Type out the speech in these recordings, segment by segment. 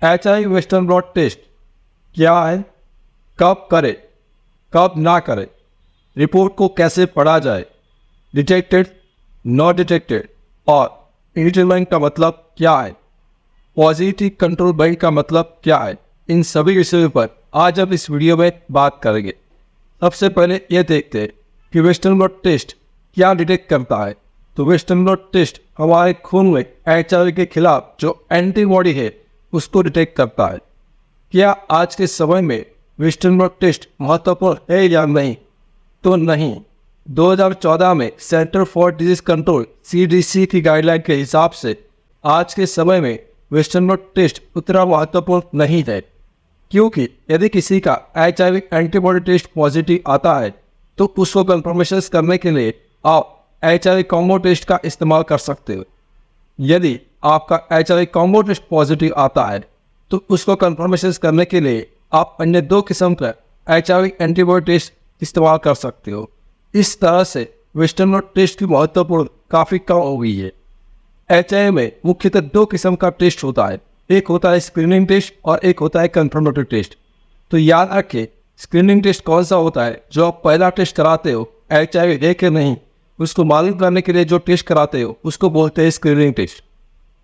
HIV western blot test क्या है, कब करें, कब ना करें, रिपोर्ट को कैसे पढ़ा जाए, डिटेक्टेड, नॉट डिटेक्टेड और इंडिटरमाइन का मतलब क्या है, पॉजिटिव कंट्रोल बैंड का मतलब क्या है, इन सभी विषयों पर आज हम इस वीडियो में बात करेंगे। सबसे पहले ये देखते हैं कि वेस्टर्न ब्लॉट टेस्ट क्या डिटेक्ट करता है। तो वेस्टर्न ब्लॉट टेस्ट हमारे खून में HIV के खिलाफ जो एंटीबॉडी है उसको डिटेक्ट करता है। क्या आज के समय में वेस्टर्न ब्लॉट टेस्ट महत्वपूर्ण है या नहीं? तो नहीं। 2014 में centre for disease control CDC की गाइडलाइन के हिसाब से आज के समय में वेस्टर्न ब्लॉट टेस्ट उतना महत्वपूर्ण नहीं है, क्योंकि यदि किसी का HIV एंटीबॉडी टेस्ट पॉजिटिव आता है तो उसको कंफर्मेशन करने के लिए आप HIV कॉम्बो टेस्ट का इस्तेमाल कर सकते हो। यदि आपका HIV कॉम्बो टेस्ट पॉजिटिव आता है तो उसको कंफर्मेशन करने के लिए आप अन्य 2 किस्म का HIV एंटीबॉडी टेस्ट इस्तेमाल कर सकते हो। इस तरह से वेस्टर्न ब्लॉट टेस्ट की महत्वपूर्ण काफ़ी कम हो गई है। HIV में मुख्यतः 2 किस्म का टेस्ट होता है, एक होता है स्क्रीनिंग टेस्ट और एक होता है कंफर्मेटरी टेस्ट। तो याद रखें, स्क्रीनिंग टेस्ट कौन सा होता है? जो आप पहला टेस्ट कराते हो HIV है कि नहीं उसको मालूम करने के लिए जो टेस्ट कराते हो उसको बोलते हैं स्क्रीनिंग टेस्ट।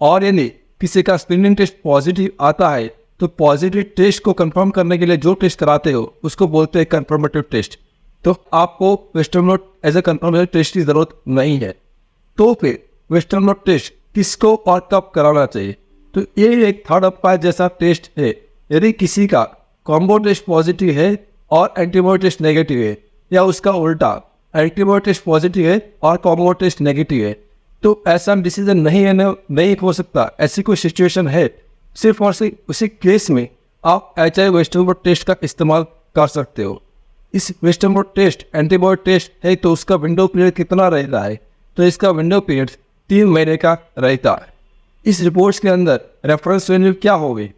और यदि किसी का स्क्रीनिंग टेस्ट पॉजिटिव आता है तो पॉजिटिव टेस्ट को कंफर्म करने के लिए जो टेस्ट कराते हो उसको बोलते हैं कंफर्मेटिव टेस्ट। तो आपको western blot as a confirmative test की जरूरत नहीं है। तो फिर वेस्टर्न ब्लॉट टेस्ट किसको और कब कराना चाहिए? तो ये एक थर्ड अपायर जैसा टेस्ट है। यदि किसी का कॉम्बो टेस्ट पॉजिटिव है और एंटीबॉडी टेस्ट नेगेटिव है, या उसका उल्टा एंटीबॉडी टेस्ट पॉजिटिव है और कॉम्बो टेस्ट नेगेटिव है, तो ऐसा डिसीजन नहीं हो सकता। ऐसी कोई सिचुएशन है, सिर्फ और सिर्फ उसी केस में आप HIV वेस्टर्न ब्लॉट टेस्ट का इस्तेमाल कर सकते हो। इस western blot test antibody test है तो उसका विंडो पीरियड कितना रहता है? तो इसका विंडो पीरियड 3 महीने का रहता है। इस रिपोर्ट्स के अंदर रेफरेंस वैल्यू क्या होगी?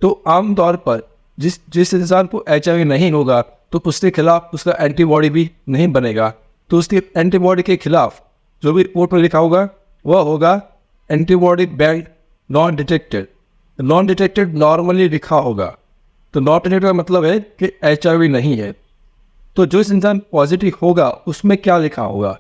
तो आमतौर पर जिस इंसान को HIV नहीं होगा तो उसके खिलाफ उसका एंटीबॉडी भी नहीं बनेगा। तो उसके एंटीबॉडी के खिलाफ जो भी रिपोर्ट में लिखा होगा वह होगा antibody band non detected. Non detected normally लिखा होगा। तो नॉन डिटेक्टेड का मतलब है कि HIV नहीं है। तो जो इंसान पॉजिटिव होगा उसमें क्या लिखा होगा?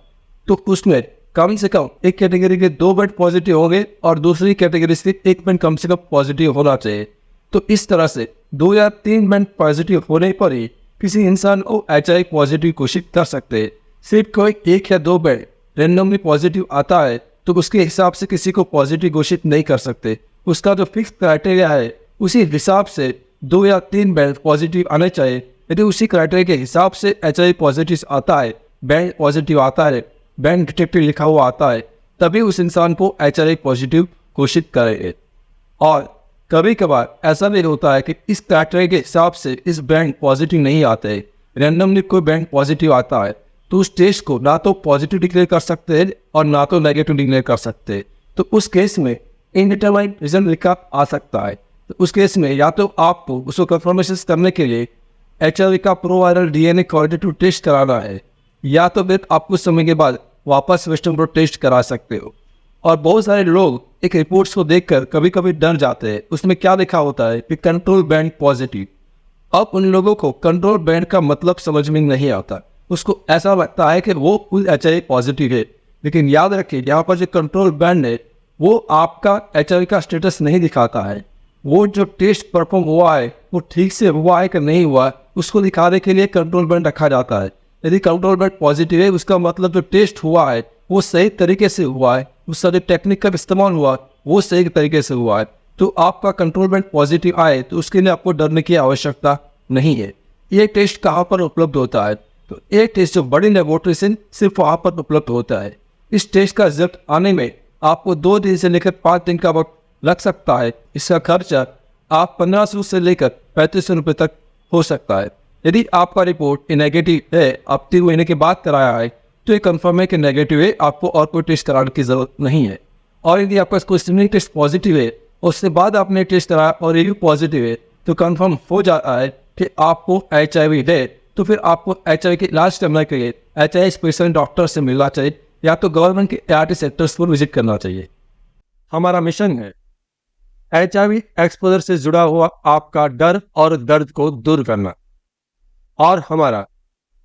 तो उसमें कम से कम एक कैटेगरी के 2 बैंड पॉजिटिव होंगे और दूसरी कैटेगरी से 1 बैंड कम से कम पॉजिटिव होना चाहिए। तो इस तरह से 2 या 3 बैंड पॉजिटिव होने पर ही किसी इंसान को HIV पॉजिटिव घोषित कर सकते हैं। सिर्फ कोई 1 या 2 बैंड रैंडमली पॉजिटिव आता है तो उसके हिसाब से किसी को पॉजिटिव घोषित नहीं कर सकते। उसका जो फिक्स क्राइटेरिया है उसी हिसाब से 2 या 3 बैंड पॉजिटिव आने चाहिए। यदि उसी क्राइटेरिया के हिसाब से HIV पॉजिटिव आता है, बैंड पॉजिटिव आता है, बैंड डिटेक्टिव लिखा हुआ आता है, तभी उस इंसान को HIV पॉजिटिव घोषित करेंगे। और कभी कभार ऐसा भी होता है कि इस क्राइटेरिया के हिसाब से इस बैंड पॉजिटिव नहीं आते हैं, रैंडमली कोई बैंड पॉजिटिव आता है, तो उस टेस्ट को ना तो पॉजिटिव डिक्लेयर कर सकते हैं और ना तो नेगेटिव डिक्लेयर कर सकते हैं। तो उस केस में इनडिटरमाइंड रिजल्ट लिखा आ सकता है। तो उस केस में या तो आपको उसको कंफर्मेशन करने के लिए HIV का प्रोवायरल DNA क्वालिटेटिव टेस्ट कराना है, या तो फिर आप कुछ समय के बाद वापस वेस्टर्न ब्लॉट टेस्ट करा सकते हो। और बहुत सारे लोग एक रिपोर्ट्स को देखकर कभी कभी डर जाते हैं। उसमें क्या लिखा होता है कि कंट्रोल बैंड पॉजिटिव। अब उन लोगों को कंट्रोल बैंड का मतलब समझ में नहीं आता। उसको ऐसा लगता है कि वो HIV पॉजिटिव है, लेकिन याद रखिए यहाँ पर जो कंट्रोल बैंड है वो आपका HIV का स्टेटस नहीं दिखाता है। वो जो टेस्ट परफॉर्म हुआ है वो ठीक से हुआ है कि नहीं हुआ उसको दिखाने के लिए कंट्रोल बैंड रखा जाता है। यदि कंट्रोल बैंड पॉजिटिव है उसका मतलब जो टेस्ट हुआ है वो सही तरीके से हुआ है, उसका जो टेक्निक का इस्तेमाल हुआ वो सही तरीके से हुआ है। तो आपका कंट्रोल बैंड पॉजिटिव आए तो उसके लिए आपको डरने की आवश्यकता नहीं है। ये टेस्ट कहाँ पर उपलब्ध होता है? तो ये टेस्ट जो बड़ी लेबोरेटरी से सिर्फ वहाँ पर उपलब्ध होता है। इस टेस्ट का रिजल्ट आने में आपको 2 दिन से लेकर 5 दिन का वक्त लग सकता है। इसका खर्चा आप 1500 से लेकर 3500 रुपये तक हो सकता है। यदि आपका रिपोर्ट नेगेटिव है, आप 3 महीने के बाद कराया है, तो ये कंफर्म है कि नेगेटिव है, आपको और कोई टेस्ट कराने की जरूरत नहीं है। और यदि आपका कोई स्क्रीनिंग टेस्ट पॉजिटिव है उसके बाद आपने टेस्ट कराया और ये भी पॉजिटिव है, तो कंफर्म हो जाता है कि आपको HIV है। तो फिर आपको HIV के इलाज करने के लिए HIV स्पेशलिस्ट डॉक्टर से मिलना चाहिए, या तो गवर्नमेंट के ART सेक्टर्स को विजिट करना चाहिए। हमारा मिशन है HIV एक्सपोजर से जुड़ा हुआ आपका डर और दर्द को दूर करना। और हमारा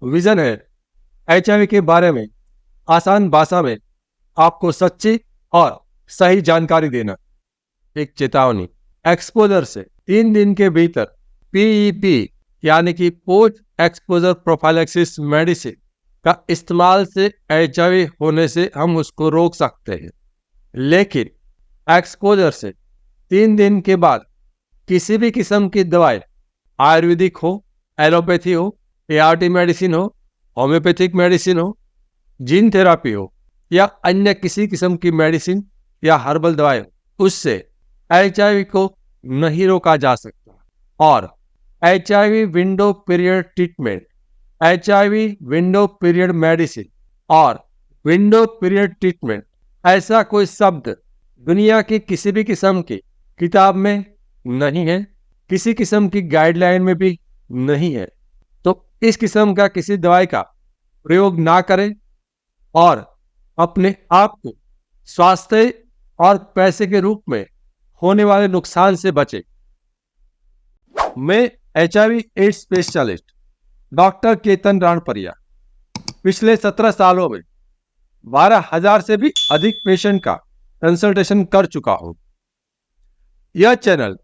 विजन है HIV के बारे में आसान भाषा में आपको सच्ची और सही जानकारी देना। एक चेतावनी, एक्सपोजर से 3 दिन के भीतर PEP यानी कि पोस्ट एक्सपोजर प्रोफाइलैक्सिस मेडिसिन का इस्तेमाल से HIV होने से हम उसको रोक सकते हैं, लेकिन एक्सपोजर से 3 दिन के बाद किसी भी किस्म की दवाई, आयुर्वेदिक हो, एलोपैथी हो, ART मेडिसिन हो, होम्योपैथिक मेडिसिन हो, जीन थेरापी हो या अन्य किसी किस्म की मेडिसिन या हर्बल दवाई हो, उससे HIV को नहीं रोका जा सकता। और HIV window period treatment, HIV window period medicine और विंडो पीरियड ट्रीटमेंट, ऐसा कोई शब्द दुनिया की किसी भी किस्म की किताब में नहीं है, किसी किस्म की गाइडलाइन में भी नहीं है। तो इस किस्म का किसी दवाई का प्रयोग ना करें और अपने आप को स्वास्थ्य और पैसे के रूप में होने वाले नुकसान से बचें। मैं HIV AIDS specialist doctor Ketan Ranparia पिछले 17 सालों में 12,000 से भी अधिक पेशेंट का कंसल्टेशन कर चुका हूं। यह चैनल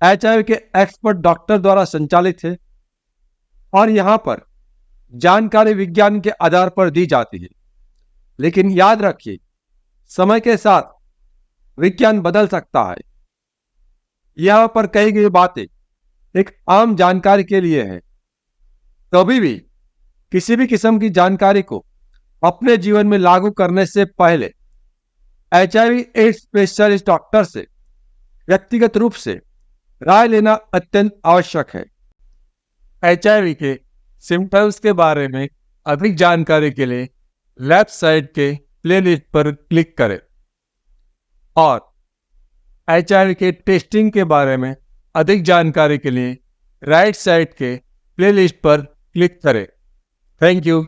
HIV के एक्सपर्ट डॉक्टर द्वारा संचालित है और यहां पर जानकारी विज्ञान के आधार पर दी जाती है। लेकिन याद रखिए, समय के साथ विज्ञान बदल सकता है। यहां पर कही गई बातें एक आम जानकारी के लिए है। कभी भी किसी भी किस्म की जानकारी को अपने जीवन में लागू करने से पहले HIV एड्स स्पेशलिस्ट डॉक्टर से व्यक्तिगत रूप से राय लेना अत्यंत आवश्यक है। HIV के सिम्टम्स के बारे में अधिक जानकारी के लिए लेफ्ट साइड के प्लेलिस्ट पर क्लिक करें और HIV के टेस्टिंग के बारे में अधिक जानकारी के लिए राइट साइड के प्लेलिस्ट पर क्लिक करें। Thank you.